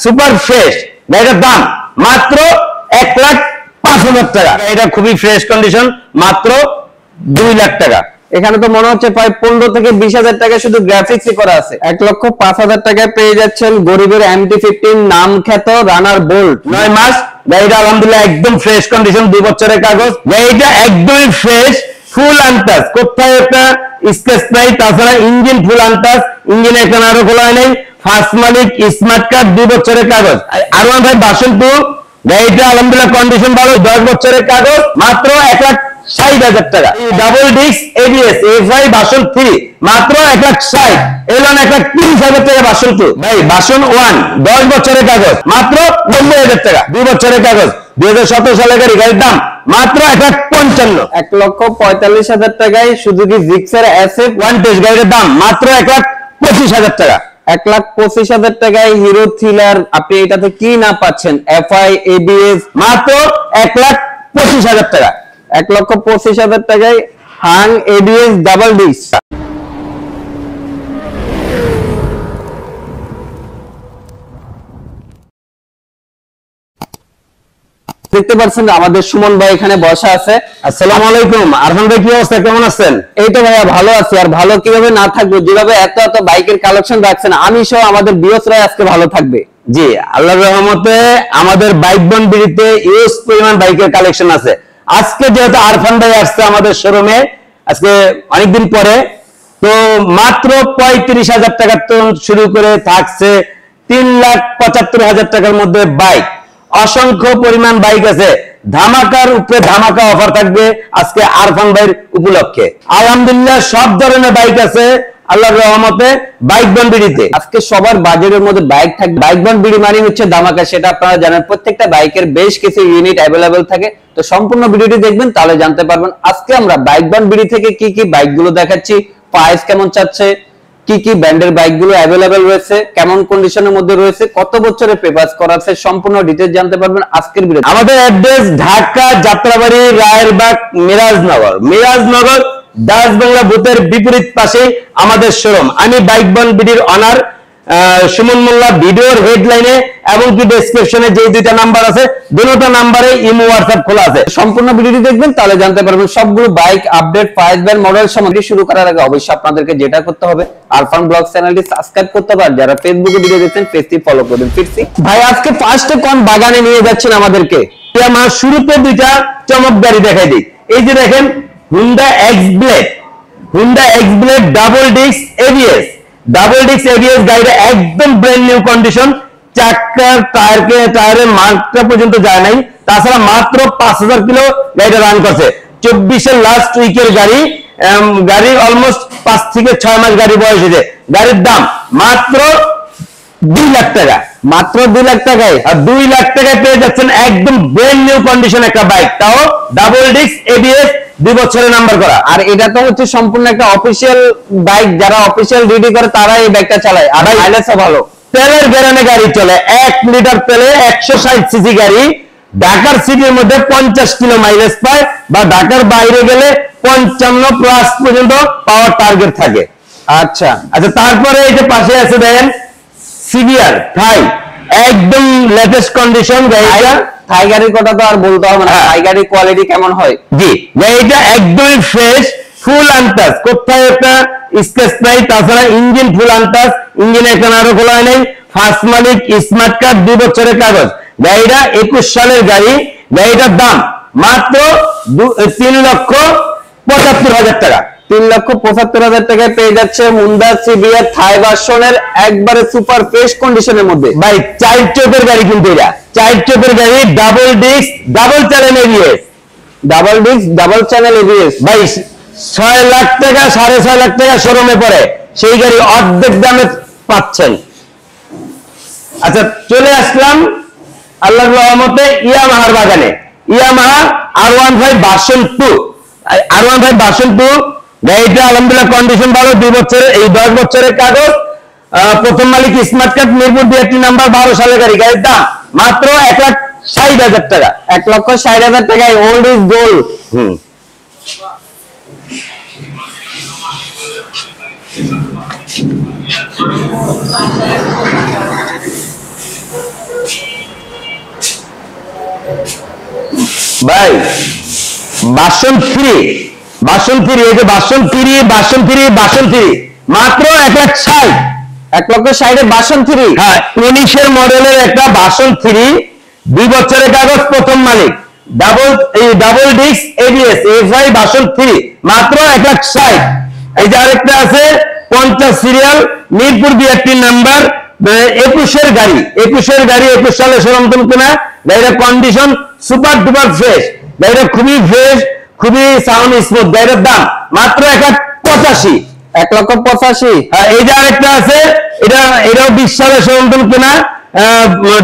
Super fresh, গাড়িটার দাম মাত্র 1,05,000 টাকা। এটা খুবই ফ্রেশ কন্ডিশন, মাত্র 2 লাখ টাকা। এখানে তো মনে হচ্ছে প্রায় 15 থেকে 20,000 টাকা শুধু গ্রাফিক্সই করা আছে। 1,05,000 টাকায় পেয়ে যাচ্ছেন গরিবের MT-15 নাম খ্যাত রানার বোল্ট, 9 মাস। গাড়িটা আলহামদুলিল্লাহ একদম ফ্রেশ কন্ডিশন, 2 বছরের কাগজ। গাড়িটা একদমই ফ্রেশ, ফুল আনটাচ, কোথায় একটা স্ক্র্যাচ নাই। তাছাড়া ইঞ্জিন ফুল আনটাচ, ইঞ্জিনে এখানে আরো খোলা নেই। ফার্স্ট মালিক, স্মার্ট কার্ড, 2 বছরের কাগজ। R1 ভাই ভার্সন 2, গাড়িটা আলহামদুলিল্লাহ কন্ডিশন ভালো, 10 বছরের কাগজ, মাত্র 1,60,000 টাকা। Double disc ABS FI version 3, মাত্র 1,60,000। এলন 1,30,000 টাকা ভার্সন 2। ভাই ভার্সন 1, 10 বছরের কাগজ, মাত্র 90,000 টাকা, 2 বছরের কাগজ। 2017 সালের গাড়ি, গাড়ির দাম মাত্র 1,55,000। 1,45,000 টাকায় Suzuki Gixxer SF one test, গাড়ির দাম মাত্র 1,25,000 টাকা। 1,25,000 টাকায় হিরো থ্রিলার, আপনি এটাতে কি না পাচ্ছেন? FI ABS, মাত্র 1,25,000 টাকা। 1,25,000 টাকায় হাং ABS ডাবল ডিস্ক। দেখতে পাচ্ছেন আমাদের সুমন ভাই এখানে বসা আছে। আসসালামু আলাইকুম। আরফান ভাই, কি অবস্থা, কেমন আছেন? এই তো ভাইয়া ভালো আছি। আর ভালো কিভাবে না থাকবো, যেভাবে এত এত বাইকের কালেকশন রাখছেন, আমি সহ আমাদের ভিউয়ার্সরা আজকে ভালো থাকবে। জি, আল্লাহর রহমতে আমাদের বাইক বন্ডিতে ইউজ পরিমাণ বাইকের কালেকশন আছে। আজকে যেহেতু আরফান ভাই আসছে আমাদের শোরুমে আজকে অনেকদিন পরে, তো মাত্র 35,000 টাকা তো শুরু করে থাকছে 3,75,000 টাকার মধ্যে বাইক। অসংখ্য পরিমাণ বাইক আছে, ধামাকার উপরে ধামাকা অফার থাকবে আজকে আরফান ভাইয়ের উপলক্ষে। আলহামদুলিল্লাহ সব ধরনের বাইক আছে আল্লাহর রহমতে বাইক বন্ডিতে। আজকে সবার বাজেটের মধ্যে বাইক থাকবে। বাইক বন্ড বিডি মানে হচ্ছে ধামাকা, সেটা আপনারা জানেন। প্রত্যেকটা বাইকের বেশ কিছু ইউনিট অ্যাভেলেবেল থাকে, তো সম্পূর্ণ ভিডিওটি দেখবেন, তাহলে জানতে পারবেন। আজকে আমরা বাইক বন্ড বিডি থেকে কি কি বাইকগুলো দেখাচ্ছি, প্রাইস কেমন চাচ্ছে, কি কি ব্র্যান্ডের বাইকগুলো অ্যাভেলেবেল রয়েছে, কেমন কন্ডিশনের মধ্যে রয়েছে, কত বছরের পেপারস করা আছে, সম্পূর্ণ ডিটেইলস জানতে পারবেন আজকের ভিডিও। আমাদের অ্যাড্রেস ঢাকা যাত্রাবাড়ি রায়েরবাগ মিরাজনগর। মিরাজনগর দাস বাংলা বুথের বিপরীত পাশে আমাদের শোরুম। আমি বাইক বন্ড বিডির অনার সুমন মোল্লা। ভিডিওর হেডলাইনে এবং কি ডেসক্রিপশনে যে দুইটা নাম্বার আছে, দুটো নাম্বারে ইমো হোয়াটসঅ্যাপ খোলা আছে। সম্পূর্ণ ভিডিওটি দেখবেন, তাহলে জানতে পারবেন সবগুলো bike update, price band, model সামগ্রী। শুরু করার আগে অবশ্যই আপনাদেরকে যেটা করতে হবে, আরফান ব্লগ চ্যানেলটি সাবস্ক্রাইব করতে হবে। আর যারা ফেসবুকে ভিডিও দেখছেন, পেজটি ফলো করবেন। ফিরছি ভাই, আজকে ফার্স্টে কোন বাগানে নিয়ে যাচ্ছেন আমাদেরকে? আমার শুরুতে দুইটা চমক গাড়ি দেখাই দিই। এই যে দেখেন Honda x blade, Honda x blade double disc ABS, double disc ABS। গাড়িটা একদম ব্র্যান্ড নিউ কন্ডিশন, চাকার টায়ারের মার্কটা পর্যন্ত যায় নাই। তাছাড়া মাত্র 5,000 কিলো গাড়িটা রান করছে। 24-এর লাস্ট উইকের গাড়ি, গাড়ির অলমোস্ট 5 থেকে 6 মাস গাড়ি বয়স হয়েছে। গাড়ির দাম মাত্র 2 লাখ টাকা। মাত্র 2 লাখ টাকায়। আর 2 লাখ টাকায় পেয়ে যাচ্ছেন একদম ব্র্যান্ড নিউ কন্ডিশন একটা বাইক, তাও ডাবল ডিস্ক ABS, 2 বছরের নাম্বার করা। আর এটা তো হচ্ছে সম্পূর্ণ একটা অফিসিয়াল বাইক, যারা অফিসিয়াল ডিউটি করে তারা এই বাইকটা চালায়। আর মাইলেজও ভালো, তেলের গ্যারানে গাড়ি চলে। 1 লিটার তেলে 160 সিসি গাড়ি। ঢাকার সিটির মধ্যে 50 কিলো মাইলেজ পায়, বা ঢাকার বাইরে গেলে 55 প্লাস পর্যন্ত পাওয়ার টার্গেট থাকে। আচ্ছা আচ্ছা, তারপরে এই যে পাশে আছে দেখেন সিভিআর থাই, একদম লেটেস্ট কন্ডিশন গাড়িটা। থাই গাড়ির কথা তো আর বলতে হবে না, থাই গাড়ির কোয়ালিটি কেমন হয়? জি, গাড়িটা একদমই ফ্রেশ, ফুল আনটাচ, কোথায় একটা স্ক্র্যাচ নাই। তাছাড়া ইঞ্জিন ফুল আনটাচ, ইঞ্জিনে এখানে আরো খোলা নেই। ফার্স্ট মালিক, স্মার্ট কার্ড, 2 বছরের কাগজ। গাড়িটা 21 সালের গাড়ি। গাড়িটার দাম মাত্র 3,75,000 টাকা। 3,75,000 টাকায় পেয়ে যাচ্ছে হুন্ডা সিভিআর থাই ভার্সনের একবারে সুপার ফ্রেশ কন্ডিশনের মধ্যে। ভাই 4 চোখের গাড়ি, কিন্তু এটা 4 চোখের গাড়ি, double disc, double channel ABS, double disc double channel ABS। ভাই 6 লাখ টাকা, 6.5 লাখ টাকা শোরুমে পড়ে, সেই গাড়ি অর্ধেক দামে পাচ্ছেন। আচ্ছা, চলে আসলাম আল্লাহর রহমতে ইয়ামাহার বাগানে। Yamaha R15 version 2, R15 version 2 গাড়িটা আলহামদুলিল্লাহ কন্ডিশন ভালো, 2 বছরের, এই 10 বছরের কাগজ। প্রথম মালিক, স্মার্ট কার্ড, মিরপুর 2 নাম্বার, 12 সালের গাড়ি। গাড়ির দাম মাত্র 1,60,000 টাকা। 1,60,000 টাকায় ওল্ড ইজ গোল্ড। ভাই বাসন ফ্রি, বাসন ফ্রি, এই যে বাসন ফ্রি, বাসন ফ্রি, বাসন ফ্রি, মাত্র 1,60,000। 1,60,000 বাসন ফ্রি। হ্যাঁ, 19-এর মডেলের একটা বাসন ফ্রি, 2 বছরের কাগজ, প্রথম মালিক, ডাবল ডিস্ক এবিএস এফআই বাসন ফ্রি, মাত্র 1,60,000। এই যে আরেকটা আছে 50 সিরিয়াল, মিরপুর বিআরটি নাম্বার, 21-এর গাড়ি, 21 সালে সরঞ্জাম কেনা, গাড়ির কন্ডিশন সুপার ডুপার ফ্রেশ, গাড়িটা খুবই ফ্রেশ, খুবই সাউন্ড স্মুথ, গাড়ির দাম মাত্র 1,85,000। 1,85,000। এই যে আরেকটা আছে, এটাও 20 সালে সরঞ্জাম কেনা,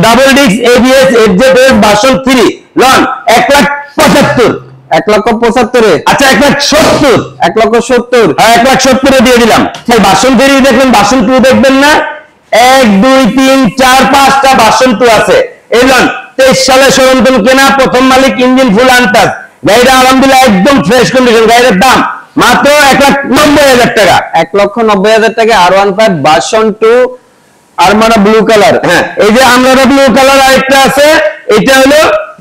ডাবল ডিস্ক এবিএস এফজেড বাসন ফ্রি, লন 1,75,000। 1,75,000। আচ্ছা 1,70,000। 1,70,000। 1,70,000 দিয়ে দিলাম। বাসন ফ্রি দেখবেন, বাসন টু দেখবেন না, 1 2 3 4 5টা বাসন টু আছে। এই লন 23 সালে সরঞ্জাম কেনা, প্রথম মালিক, ইঞ্জিন ফুল আনটাচ, গাড়িটা আলহামদুলিল্লাহ একদম ফ্রেশ কন্ডিশন, গাড়ির দাম মাত্র 1,90,000 টাকা। 1,90,000 টাকা R15 ভার্সন 2 আরমানা ব্লু কালার। হ্যাঁ, এই যে আমরা ব্লু কালার আরেকটা আছে, এটা হলো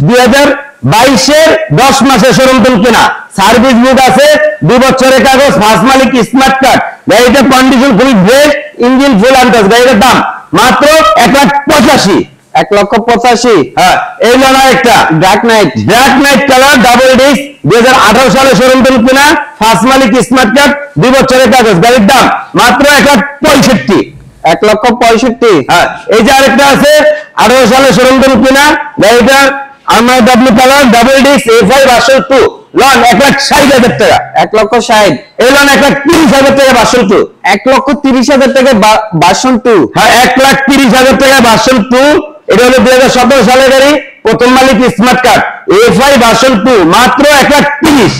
2022-এর 10 মাসের সরঞ্জাম কেনা, সার্ভিস বুক আছে, 2 বছরের কাগজ, ফার্স্ট মালিক, স্মার্ট কার্ড, গাড়িটা কন্ডিশন খুবই ফ্রেশ, ইঞ্জিন ফুল আনটাচ, গাড়ির দাম মাত্র 1,85,000। 1,85,000। হ্যাঁ, এই হলো একটা black night colour, double disk, 2018 সালে সরঞ্জাম কেনা, ফার্স্ট মালিক, স্মার্ট কার্ড, 2 বছরের কাগজ, গাড়ির দাম মাত্র 1,65,000। 1,65,000। হ্যাঁ, এই যে আরেকটা আছে 18 সালে সরঞ্জাম কেনা, গাড়িটা আমার double colour, double disc FI version 2, লন 1,60,000 টাকা। 1,60,000। এই লন 1,30,000 টাকা ভার্সন 2। 1,30,000 টাকা ভার্সন 2। হ্যাঁ, 1,30,000 টাকা ভার্সন 2। এটা হলো 2017 সালের গাড়ি, প্রথম মালিক, স্মার্ট কার্ড, এফআই ভার্সন 2, মাত্র 1,30,000।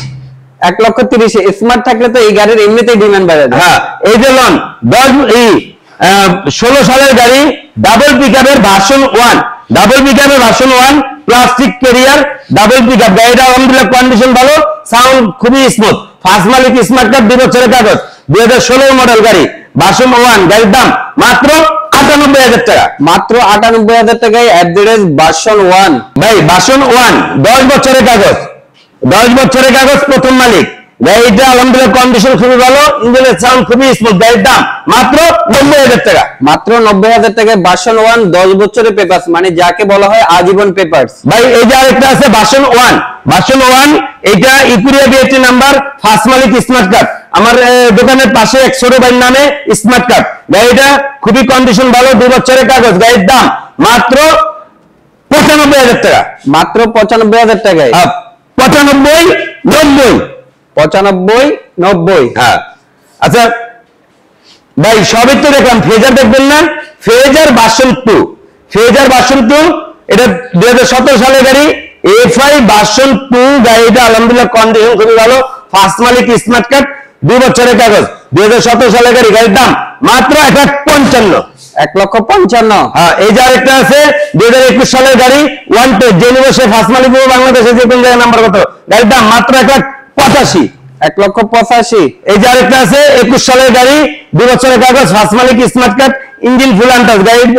1,30,000। স্মার্ট থাকলে তো এই গাড়ির এমনিতেই ডিমান্ড বাড়ে। হ্যাঁ, এই যে লন 16 সালের গাড়ি, ডাবল পিকআপের ভার্সন 1, ডাবল পিকআপের version 1, plastic carrier, double pickup, গাড়িটা আলহামদুলিল্লাহ কন্ডিশন ভালো, সাউন্ড খুবই স্মুথ, ফার্স্ট মালিক, স্মার্ট কার্ড, 2 বছরের কাগজ, 2016 মডেল গাড়ি, ভার্সন 1, গাড়ির দাম মাত্র 98,000 টাকা। মাত্র 98,000 টাকায় অ্যাভারেজ ভার্সন 1। ভাই ভার্সন 1, 10 বছরের কাগজ, 10 বছরের কাগজ, প্রথম মালিক, গাড়িটা আলহামদুলিল্লাহ কন্ডিশন খুবই ভালো, ইঞ্জিনের সাউন্ড খুবই স্মুথ, গাড়ির দাম মাত্র 90,000 টাকা। মাত্র 90,000 টাকায় ভার্সন 1, 10 বছরের পেপারস, মানে যাকে বলা হয় আজীবন পেপারস। ভাই এই যে আরেকটা আছে ভার্সন 1, ভার্সন 1, এটা ইকুরিয়া বিএটি নাম্বার, ফার্স্ট মালিক, স্মার্ট কার্ড, আমার দোকানের পাশে এক ছোট ভাইয়ের নামে স্মার্ট কার্ড, গাড়িটা খুবই কন্ডিশন ভালো, 2 বছরের কাগজ, গাড়ির দাম মাত্র 95,000 টাকা। মাত্র 95,000 টাকায়। 95, 90। 95, 90। হ্যাঁ, আচ্ছা ভাই সবই তো দেখলাম, ফেজার দেখবেন না, ফেজার ভার্সন 2, ফেজার ভার্সন 2, এটা 2017 সালের গাড়ি, এফআই ভার্সন 2, গাড়িটা আলহামদুলিল্লাহ কন্ডিশন খুবই ভালো, ফার্স্ট মালিক, স্মার্ট কার্ড, 2 বছরের কাগজ, 2017 সালের গাড়ি, গাড়ির দাম মাত্র 1,55,000। 1,55,000। হ্যাঁ, এই যে আরেকটা আছে 2021 সালের গাড়ি, 110, যে নিব সে ফার্স্ট মালিক, বাংলাদেশে যে কোন জায়গায় নাম্বার কত, গাড়ির দাম মাত্র 1,85,000। 1,85,000। এই যে আরেকটা আছে 21 সালের গাড়ি, 2 বছরের কাগজ, ফার্স্ট মালিক, smart card, engine full untouch, গাড়ির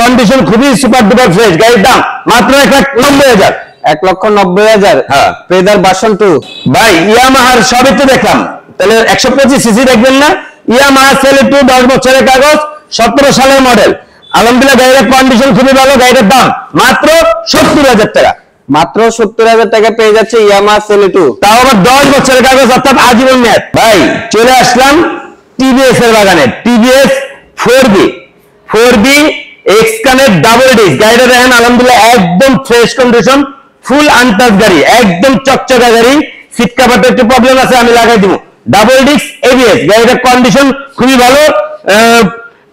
কন্ডিশন খুবই সুপার ডুপার ফ্রেশ, গাড়ির দাম মাত্র 1,90,000। 1,90,000। হ্যাঁ, ফেজার ভার্সন 2। ভাই ইয়ামাহার সবই তো দেখলাম, তাহলে 125 সিসি দেখবেন না, ইয়ামাহা সেলেটু, 10 বছরের কাগজ, 17 সালের মডেল, আলহামদুলিল্লাহ গাড়ির কন্ডিশন খুবই ভালো, গাড়ির দাম মাত্র 70,000 টাকা। মাত্র 70,000 টাকা পেয়ে যাচ্ছে ইয়ামাহা সেলেটু, তাও আবার 10 বছরের কাগজ, অর্থাৎ আজীবন মেয়াদ। ভাই চলে আসলাম টিভিএস এর বাগানে, TVS 4B x connect double disc, গাড়িটা দেখেন আলহামদুলিল্লাহ একদম ফ্রেশ কন্ডিশন, ফুল আনটাচ গাড়ি, একদম চকচকা গাড়ি, সিট কাভারটা একটু প্রবলেম আছে, আমি লাগাই দিব, ডাবল ডিস্ক এবিএস, গাড়িটার কন্ডিশন খুবই ভালো,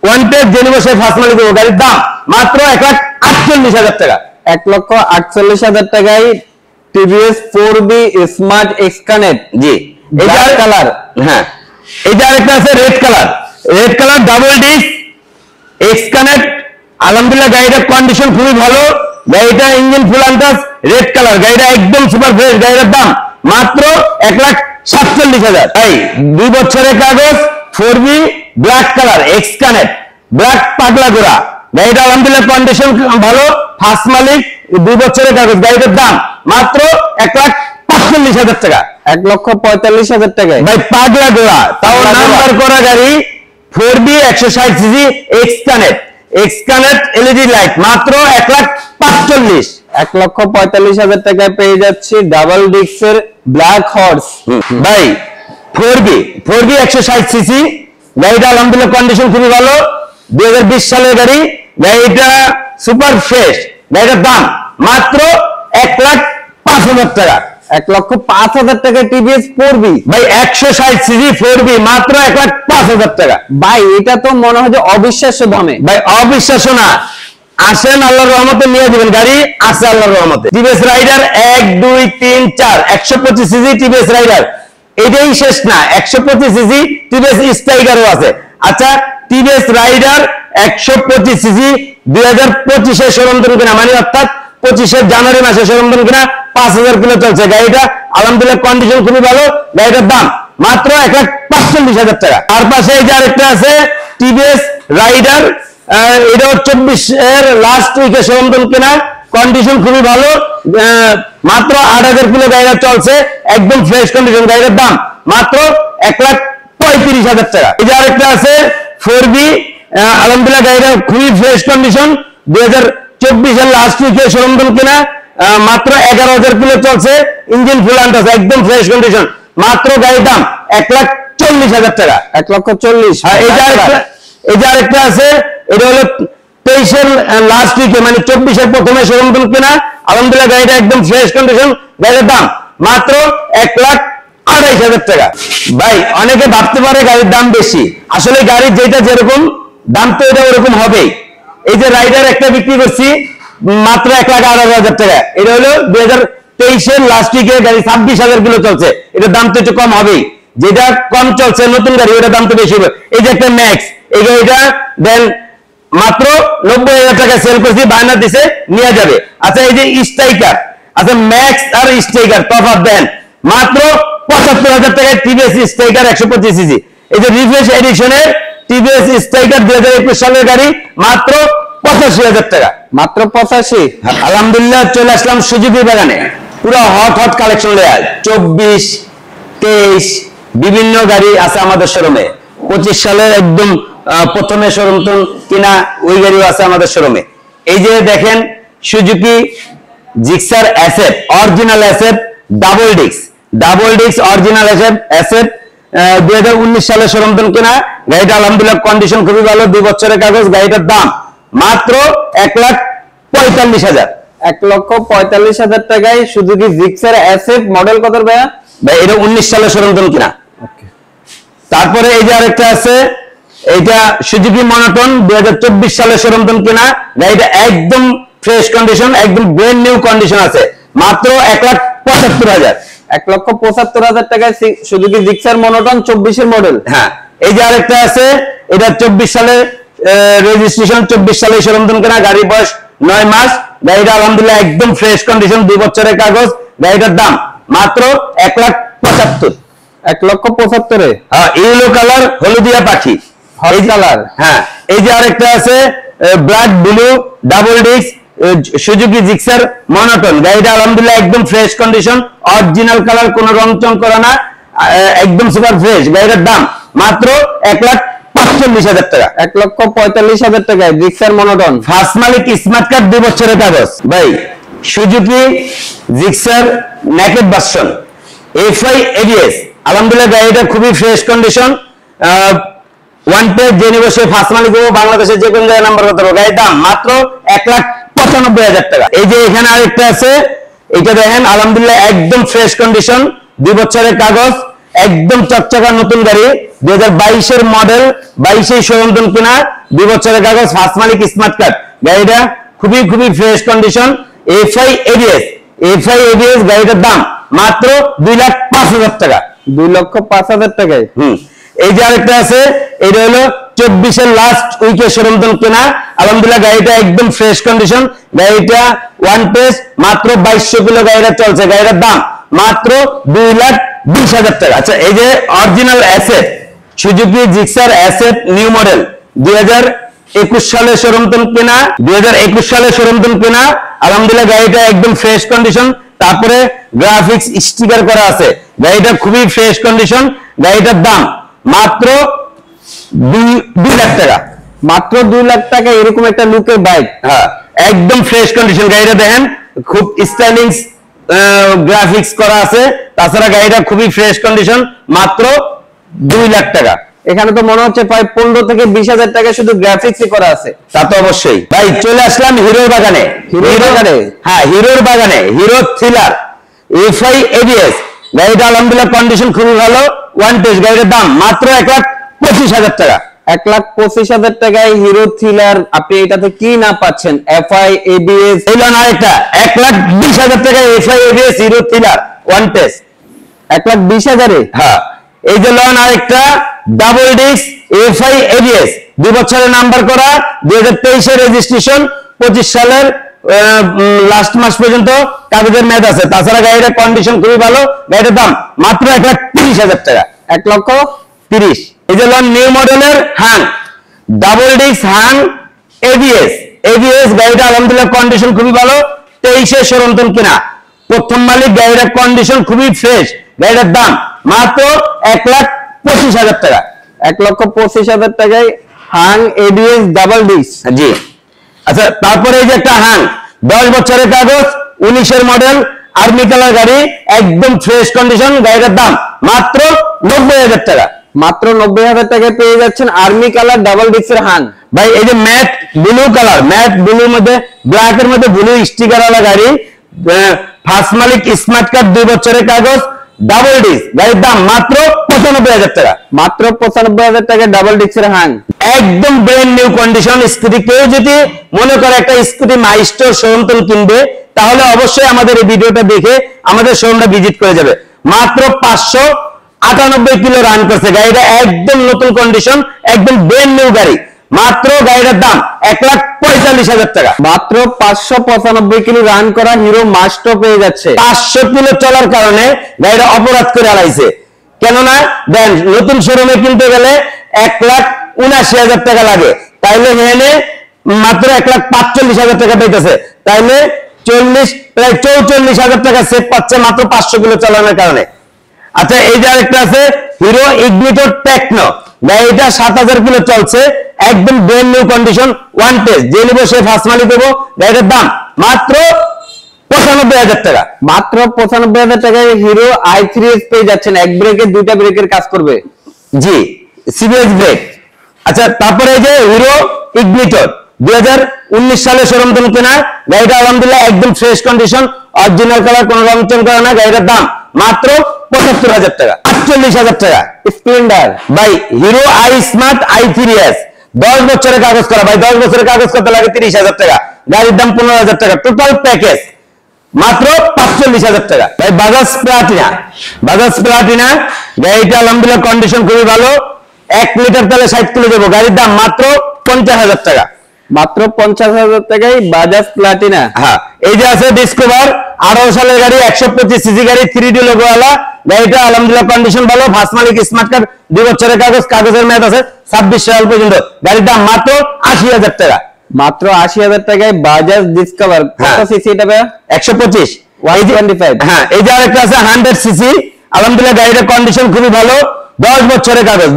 ওয়ান্টেড জেনুইন সে ফার্স্ট মালিক, গাড়ির দাম মাত্র 1,48,000 টাকা। 1,48,000 টাকায় TVS 4B smart X connect. জি, এটা কালার। হ্যাঁ, এই যে আরেকটা আছে red colour, double disc X connect, আলহামদুলিল্লাহ গাড়িটার কন্ডিশন খুবই ভালো, গাড়িটা engine full untouch, red colour, গাড়িটা একদম সুপার ফ্রেশ, গাড়িটার দাম মাত্র 1,47,000। এই 2 বছরের কাগজ, 4B black colour, x connect, black পাগলা গোড়া, গাড়িটা আলহামদুলিল্লাহ কন্ডিশন ভালো, ফার্স্ট মালিক, 2 বছরের কাগজ, গাড়িটার দাম মাত্র 1,45,000 টাকা। 1,45,000 টাকায় ভাই পাগলা গোড়া, তাও পাগলা গোড়া। নাম্বার করা গাড়ি 4B 160 CC x connect LED light মাত্র 1,45,000। 1,45,000 টাকায় পেয়ে যাচ্ছি ডাবল ডিস্কের ব্ল্যাক হর্স। ভাই 4B 160 সিসি গাড়িটা আলহামদুলিল্লাহ কন্ডিশন খুবই ভালো, 2020 সালের গাড়ি। গাড়িটা সুপার ফ্রেশ, গাড়িটার দাম মাত্র 1,05,000 টাকা। 1,05,000 টাকায় টিভিএস 4B। ভাই 160 সিসি 4B মাত্র 1,05,000 টাকা। ভাই এটা তো মনে হয় যে অবিশ্বাস্য দামে। ভাই অবিশ্বাস্য না, আসেন আল্লাহর রহমতে নিয়ে দিবেন, গাড়ি আছে আল্লাহর রহমতে। TVS Raider 1 2 3 4 125 CC TVS Raider, এটাই শেষ না, 125 সিসি টিভিএস স্ট্রাইকারও আছে। আচ্ছা টিভিএস রাইডার 125 সিসি 2025 এর সরঞ্জাম কিনা, মানে অর্থাৎ 25 জানুয়ারি মাসে সরঞ্জাম কিনা, 5,000 কিলো চলছে। গাড়িটা আলহামদুলিল্লাহ কন্ডিশন খুবই ভালো, গাড়িটার দাম মাত্র 1,45,000 টাকা। তার পাশে এই যে আরেকটা আছে টিভিএস রাইডার, এটাও 24 এর লাস্ট উইকে সরঞ্জাম কিনা, কন্ডিশন খুবই ভালো, মাত্র 8,000 কিলো গাড়িটা চলছে, একদম ফ্রেশ কন্ডিশন। গাড়িটার দাম মাত্র 1,35,000 টাকা। এই যে আরেকটা আছে 4B, আলহামদুলিল্লাহ গাড়িটা খুবই ফ্রেশ কন্ডিশন, 2024 এর লাস্ট উইকে সরঞ্জাম কিনা, মাত্র 11,000 কিলো চলছে, ইঞ্জিন ফুল আনটাস, একদম ফ্রেশ কন্ডিশন, মাত্র গাড়ির দাম 1,40,000 টাকা। 1,40,000। এই যে আরেকটা আছে, এটা হলো 23 এর লাস্ট উইকে, মানে 24 এর প্রথমে সরঞ্জাম কিনা, আলহামদুলিল্লাহ গাড়িটা একদম ফ্রেশ কন্ডিশন, গাড়ির দাম মাত্র 1,28,000 টাকা। ভাই অনেকে ভাবতে পারে গাড়ির দাম বেশি, আসলে গাড়ির যেটা যেরকম দাম তো এটা ওরকম হবেই। এই যে রাইডার একটা বিক্রি করছি মাত্র 1,18,000 টাকা, এটা হলো 2023 এর লাস্ট উইকে গাড়ি, 26,000 কিলো চলছে, এটার দাম তো একটু কম হবেই। যেটা কম চলছে নতুন গাড়ি, ওটার দাম তো বেশি হবে। এই যে একটা ম্যাক্স, এই গাড়িটা দেন মাত্র 90,000 টাকা সেল করছি, বায়না দিছে নিয়ে যাবে। আচ্ছা এই যে স্ট্রাইকার, আচ্ছা ম্যাক্স আর স্ট্রাইকার তফাৎ দেন, মাত্র 75,000 টাকায় টিভিএস স্ট্রাইকার 125 সিসি। এই যে রিফ্রেশ এডিশনের টিভিএস স্ট্রাইকার 2021 সালের গাড়ি, মাত্র 85,000 টাকা। মাত্র 85। আলহামদুলিল্লাহ চলে আসলাম সুজুকি বাগানে, পুরো হট কালেকশন লেয়ার, 24 23 বিভিন্ন গাড়ি আছে আমাদের শোরুমে। 25 সালের একদম প্রথমে শোরুম কিনা ওই গাড়িও আছে আমাদের শোরুমে। এই যে দেখেন Suzuki Gixxer asset, original asset, double disc original asset, 2019 সালে শোরুম কিনা। গাড়িটা আলহামদুলিল্লাহ কন্ডিশন খুবই ভালো, 2 বছরের কাগজ। গাড়িটার দাম মাত্র 1,45,000। 1,45,000 টাকায় সুজুকি জিক্সার অ্যাসেট, মডেল কত ভাইয়া? ভাই এটা 19 সালে শোরুম কিনা। তারপরে এই যে আরেকটা আছে, এইটা সুজুকি মনোটন 2024 সালে শোরুম কিনা। গাড়িটা একদম ফ্রেশ কন্ডিশন, একদম ব্র্যান্ড নিউ কন্ডিশন আছে, মাত্র 1,75,000। 1,75,000 টাকায় সুজুকি জিক্সার মনোটন 24 এর মডেল। হ্যাঁ এই যে আরেকটা আছে, এটা 24 সালে রেজিস্ট্রেশন, 24 সালে শোরুম কিনা, গাড়ির বয়স 9 মাস। গাড়িটা আলহামদুলিল্লাহ একদম ফ্রেশ কন্ডিশন, 2 বছরের কাগজ। গাড়িটার দাম মাত্র 1,75,000। 1,75,000 এ ইয়েলো কালার, হলুদিয়া পাখি কালার। হ্যাঁ এই যে আরেকটা আছে black blue double disc Suzuki Gixxer monotone. গাড়িটা আলহামদুলিল্লাহ একদম ফ্রেশ কন্ডিশন, অরিজিনাল কালার, কোনো রং চং করা না, একদম সুপার ফ্রেশ। গাড়িটার দাম মাত্র 1,45,000 টাকা। 1,45,000 টাকায় জিক্সার মনোটন, ফার্স্ট মালিক, স্মার্ট কার্ড, 2 বছরের কাগজ। ভাই Suzuki Gixxer naked version, FI ABS, আলহামদুলিল্লাহ গাড়িটা খুবই ফ্রেশ কন্ডিশন, ওয়ান পেজ যে নিব সে ফার্স্ট মালিক হবো, বাংলাদেশের যে কোনো জায়গায় নাম্বার করতে পারবো। গাড়ির দাম মাত্র 1,95,000 টাকা। এই যে এখানে আরেকটা আছে, এটা দেখেন আলহামদুলিল্লাহ একদম ফ্রেশ কন্ডিশন, 2 বছরের কাগজ, একদম চকচকা নতুন গাড়ি, 2022 এর মডেল, 22 শোরুম কিনা, 2 বছরের কাগজ, ফার্স্ট মালিক, স্মার্ট কার্ড। গাড়িটা খুবই ফ্রেশ কন্ডিশন, FI ABS। গাড়িটার দাম মাত্র 2,05,000 টাকা। 2,05,000 টাকায়। এই যে আরেকটা আছে, এটা হলো 24 এর লাস্ট উইকে শোরুম কেনা, আলহামদুলিল্লাহ গাড়িটা একদম ফ্রেশ কন্ডিশন। গাড়িটা ওয়ান পেজ, মাত্র 2200 কিলো গাড়িটা চলছে। গাড়িটার দাম মাত্র 2,20,000 টাকা। আচ্ছা এই যে original asset Suzuki Gixxer asset new model, 2021 সালে শোরুম কেনা, 2021 সালে শোরুম কেনা। আলহামদুলিল্লাহ গাড়িটা একদম ফ্রেশ কন্ডিশন, তারপরে গ্রাফিক্স স্টিকার করা আছে। গাড়িটা খুবই ফ্রেশ কন্ডিশন। গাড়িটার দাম মাত্র 2 লাখ টাকা। মাত্র 2 লাখ টাকা এরকম একটা লুকের বাইক। হ্যাঁ, একদম ফ্রেশ কন্ডিশন। গাড়িটা দেখেন খুব স্টাইলিং গ্রাফিক্স করা আছে, তাছাড়া গাড়িটা খুবই ফ্রেশ কন্ডিশন, মাত্র 2 লাখ টাকা। এখানে তো মনে হচ্ছে প্রায় 15 থেকে 20,000 টাকা শুধু গ্রাফিক্সই করা আছে। তা তো অবশ্যই ভাই। চলে আসলাম হিরোর বাগানে। হিরোর বাগানে? হ্যাঁ, হিরোর বাগানে। হিরো থ্রিলার এফআই এবিএস গাড়িটা আলহামদুলিল্লাহ কন্ডিশন খুবই ভালো, ওয়ান টেস্ট। গাড়িটার দাম মাত্র 1,25,000 টাকা। 1,25,000 টাকায় হিরো থ্রিলার। আপনি এটাতে কি না পাচ্ছেন? FI ABS. এই লোন আরেকটা 1,20,000 টাকা FI ABS hero thriller one test. 1,20,000 এ? হ্যাঁ, এই যে লোন আরেকটা ডাবল ডিস্ক এফআই এবিএস, 2 বছরের নাম্বার করা, 2023 এর রেজিস্ট্রেশন, 25 সালের লাস্ট মাস পর্যন্ত কাগজের মেয়াদ আছে। তাছাড়া গাড়িটার কন্ডিশন খুবই ভালো। গাড়িটার দাম মাত্র 1,30,000 টাকা। 1,30,000। এই যে লোন নিউ মডেলের Hang double disc Hang ABS গাড়িটা আলহামদুলিল্লাহ কন্ডিশন খুবই ভালো, 23 এর শোরুম কেনা, প্রথম মালিক। গাড়িটার কন্ডিশন খুবই ফ্রেশ। গাড়িটার দাম মাত্র 1,25,000 টাকা। 1,25,000 টাকায় হাং এবিএস ডাবল ডিস্ক। জি। আচ্ছা, তারপরে এই যে একটা হাং 10 বছরের কাগজ, 19 এর মডেল, আর্মি কালার গাড়ি, একদম ফ্রেশ কন্ডিশন। গাড়িটার দাম মাত্র 90,000 টাকা। মাত্র 90,000 টাকায় পেয়ে যাচ্ছেন আর্মি কালার ডাবল ডিস্কের হাং। ভাই এই যে ম্যাট ব্লু কালার, ম্যাট ব্লুর মধ্যে ব্ল্যাক এর মধ্যে ব্লু স্টিকার ওয়ালা গাড়ি, ফার্স্ট মালিক, স্মার্ট কার্ড, 2 বছরের কাগজ, ডাবল ডিস্ক। গাড়ির দাম মাত্র 95,000 টাকা। মাত্র 95,000 টাকায় ডাবল ডিস্কের হাং, একদম ব্র্যান্ড নিউ কন্ডিশন স্কুটি। কেউ যদি মনে করে একটা স্কুটি মাইস্টোর শোরুম কিনবে, তাহলে অবশ্যই আমাদের এই ভিডিওটা দেখে আমাদের শোরুমটা ভিজিট করে যাবে। মাত্র 598 কিলো রান করছে গাড়িটা, একদম নতুন কন্ডিশন, একদম ব্র্যান্ড নিউ গাড়ি। মাত্র গাড়িটার দাম 1,45,000 টাকা। মাত্র 595 কিলো রান করা হিরো মাস্টো পেয়ে যাচ্ছে। 500 কিলো চলার কারণে গাড়িটা অপরাধ করে আলাইছে। কেননা দেন নতুন শোরুমে কিনতে গেলে 1,79,000 টাকা লাগে, তাইলে এখানে মাত্র 1,45,000 টাকা পাইতেছে। তাইলে প্রায় 44,000 টাকা সেভ পাচ্ছে মাত্র 500 কিলো চালানোর কারণে। আচ্ছা, এই যে আরেকটা আছে হিরো ইগনিটর টেকনো, গাড়িটা 7,000 কিলো চলছে, একদম brand new condition, one test. যে নিব সে ফার্স্ট মালিক দেবো। গাড়িটার দাম মাত্র 95,000 টাকা। মাত্র 95,000 টাকায় হিরো i3s পেয়ে যাচ্ছেন। এক ব্রেকে 2টা ব্রেকের কাজ করবে। জি, সিবিএস ব্রেক। আচ্ছা, তারপরে এই যে হিরো ইগনিটর 2019 সালে শোরুম কেনা, গাড়িটা আলহামদুলিল্লাহ একদম ফ্রেশ কন্ডিশন, অরিজিনাল কালার, কোনো রং চং করা না। গাড়িটার দাম মাত্র 75,000 টাকা। 48,000 টাকা। স্প্লেন্ডার ভাই হিরো আই স্মার্ট i3s 10 বছরের কাগজ করা। ভাই 10 বছরের কাগজ করতে লাগে 30,000 টাকা, গাড়ির দাম 15,000 টাকা, টোটাল প্যাকেজ মাত্র 45,000 টাকা। ভাই বাজাজ প্লাটিনা গাড়িটা আলহামদুলিল্লাহ কন্ডিশন খুবই ভালো, 1 লিটার তেলে 60 কিলো দেবো। গাড়ির দাম মাত্র 50,000 টাকা। মাত্র 50,000 টাকায় বাজাজ প্লাটিনা। হ্যাঁ, এই যে আছে ডিসকভার 18 সালের গাড়ি, 125 সিসি গাড়ি, 3D লোগো ওয়ালা। গাড়িটা আলহামদুলিল্লাহ কন্ডিশন ভালো, ফার্স্ট মালিক, স্মার্ট কার্ড, 2 বছরের কাগজ, কাগজের মেয়াদ আছে 26 সাল পর্যন্ত। গাড়ির দাম মাত্র 80,000 টাকা। মাত্র 80,000 টাকায় বাজাজ ডিসকভার। কত সিসি এটা ভাই? 125 125। হ্যাঁ, এই যে আরেকটা আছে 100 সিসি, আলহামদুলিল্লাহ গাড়িটার কন্ডিশন খুবই ভালো, 10 বছরের কাগজ,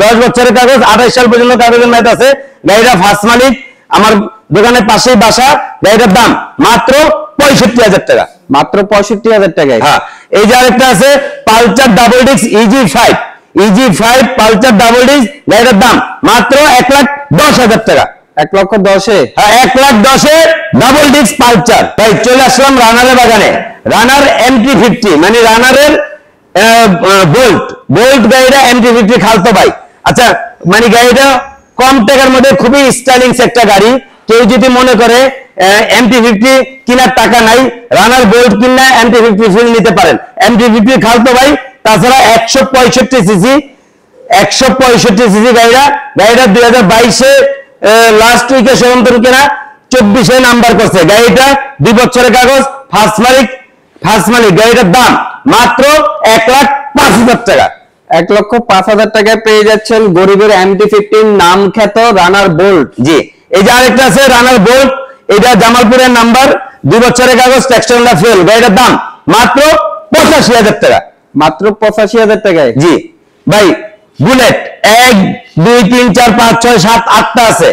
28 সাল পর্যন্ত কাগজের মেয়াদ আছে। গাড়িটা ফার্স্ট মালিক, আমার দোকানের পাশেই বাসা। গাড়িটার দাম মাত্র 65,000 টাকা। মাত্র 65,000 টাকায়। হ্যাঁ, এই যে আরেকটা আছে Pulsar double disc EG5 Pulsar double disc, গাড়িটার দাম মাত্র 1,10,000 টাকা। 1,10,000 হ্যাঁ, 1,10,000 ডাবল ডিস্ক পালসার। ভাই চলে আসলাম রানারের বাগানে। রানার MT50 মানে রানারের বোল্ট গাড়িটা MT50 খালতো ভাই। আচ্ছা, মানে গাড়িটা কম টাকার মধ্যে খুবই স্টাইলিং একটা গাড়ি। কেউ যদি মনে করে MT50 কেনার টাকা নাই, রানার বোল্ট কিনা MT50 ফিল নিতে পারেন। MT50 খালতো ভাই। তাছাড়া 165 সিসি গাড়িটা 2022-এ লাস্ট উইকে শোরুম কেনা, 24-এ নাম্বার করছে। গাড়িটা 2 বছরের কাগজ, ফার্স্ট মালিক। গাড়িটার দাম মাত্র 1,05,000 টাকা। 1,05,000 টাকায় পেয়ে যাচ্ছেন গরিবের MT15 নাম খ্যাত রানার বোল্ট। জি, এই যে আরেকটা আছে রানার বোল্ট, এটা জামালপুরের নাম্বার, 2 বছরের কাগজ, টেক্সটাইলটা ফেল। গাড়িটার দাম মাত্র 85,000 টাকা। মাত্র 85,000 টাকায়। জি ভাই, বুলেট 1 2 3 4 5 6 7 8টা আছে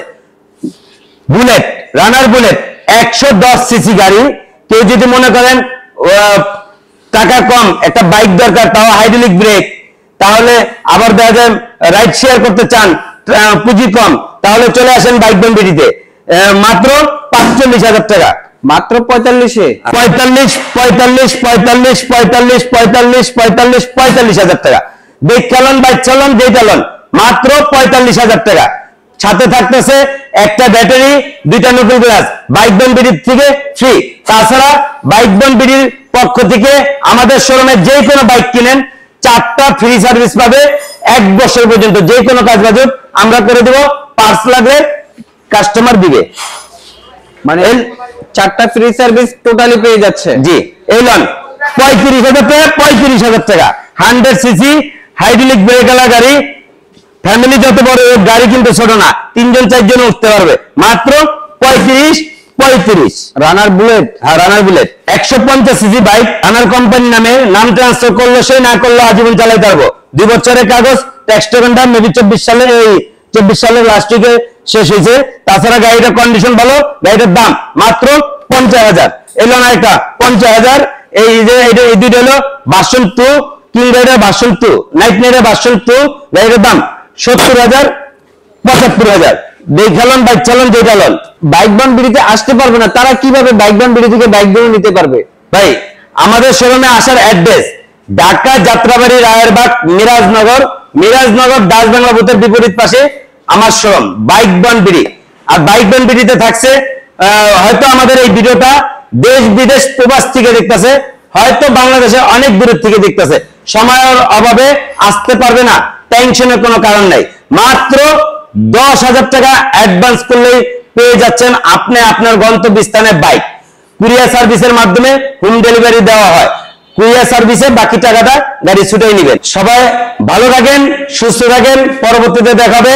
বুলেট, রানার বুলেট 110 সিসি গাড়ি। কেউ যদি মনে করেন টাকা কম একটা বাইক দরকার, তাও হাইড্রোলিক ব্রেক, তাহলে আবার দেখা যায় রাইড শেয়ার করতে চান, পুঁজি কম, তাহলে চলে আসেন বাইক বন্ডিতে, মাত্র 45,000 টাকা। মাত্র 45-এ? 45,000 টাকা। দেখ চালান, বাইক চালান, যে চালান, মাত্র 45,000 টাকা। সাথে থাকতেছে একটা ব্যাটারি, 2টা নতুন গ্লাস, বাইক বন বিডির থেকে ফ্রি। তাছাড়া বাইক বন বিডির পক্ষ থেকে আমাদের শোরুমে যে কোনো বাইক কিনেন 4টা ফ্রি সার্ভিস পাবে 1 বছর পর্যন্ত। যে কোনো কাজ বাজুক আমরা করে দেব, পার্স লাগলে কাস্টমার দিবে। মানে 4টা ফ্রি সার্ভিস টোটালি পেয়ে যাচ্ছে। জি, এই লন 35,000 টাকা, 35,000 টাকা। 100 সিসি হাইড্রোলিক ব্রেকওয়ালা গাড়ি, ফ্যামিলি যত বড়, গাড়ি কিন্তু ছোট না, 3জন 4জন উঠতে পারবে, মাত্র 35। রানার বুলেট? হ্যাঁ, রানার বুলেট 150 সিসি বাইক, রানার কোম্পানি নামে, নাম ট্রান্সফার করলো সে, না করলো আজীবন চালাইতে পারবো। 2 বছরের কাগজ, ট্যাক্স টোকেনটা মেবি 24 সালের লাস্ট উইকে শেষ হয়েছে। তাছাড়া গাড়িটার কন্ডিশন ভালো, গাড়িটার দাম মাত্র 50,000। এলো না একটা 50,000। এই যে এটা এই দুটো হলো version 2, King Raider version 2, Night Raider version 2। গাড়িটার দাম 70,000, 75,000। দেখালন, বাইক চালন, যে চালন। বাইক বন বিডিতে আসতে পারবে না, তারা কিভাবে বাইক বন বিডি থেকে বাইকগুলো নিতে পারবে? ভাই, আমাদের শোরুমে আসার অ্যাড্রেস ঢাকা যাত্রাবাড়ি, রায়েরবাগ, মিরাজনগর ডাচ বাংলা বুথের বিপরীত পাশে আমার শোরুম বাইক বন বিডি। আর বাইক বন বিডিতে থাকছে, হয়তো আমাদের এই ভিডিওটা দেশ বিদেশ প্রবাস থেকে দেখতেছে, হয়তো বাংলাদেশে অনেক দূরের থেকে দেখতেছে, সময়ের অভাবে আসতে পারবে না, টেনশনের কোনো কারণ নাই। মাত্র 10,000 টাকা অ্যাডভান্স করলেই পেয়ে যাচ্ছেন আপনি আপনার গন্তব্যস্থানে বাইক। কুরিয়ার সার্ভিসের মাধ্যমে হোম ডেলিভারি দেওয়া হয়। কুরিয়ার সার্ভিসে বাকি টাকাটা গাড়ি ছুটেই নেবেন। সবাই ভালো থাকেন, সুস্থ থাকেন, পরবর্তীতে দেখাবে।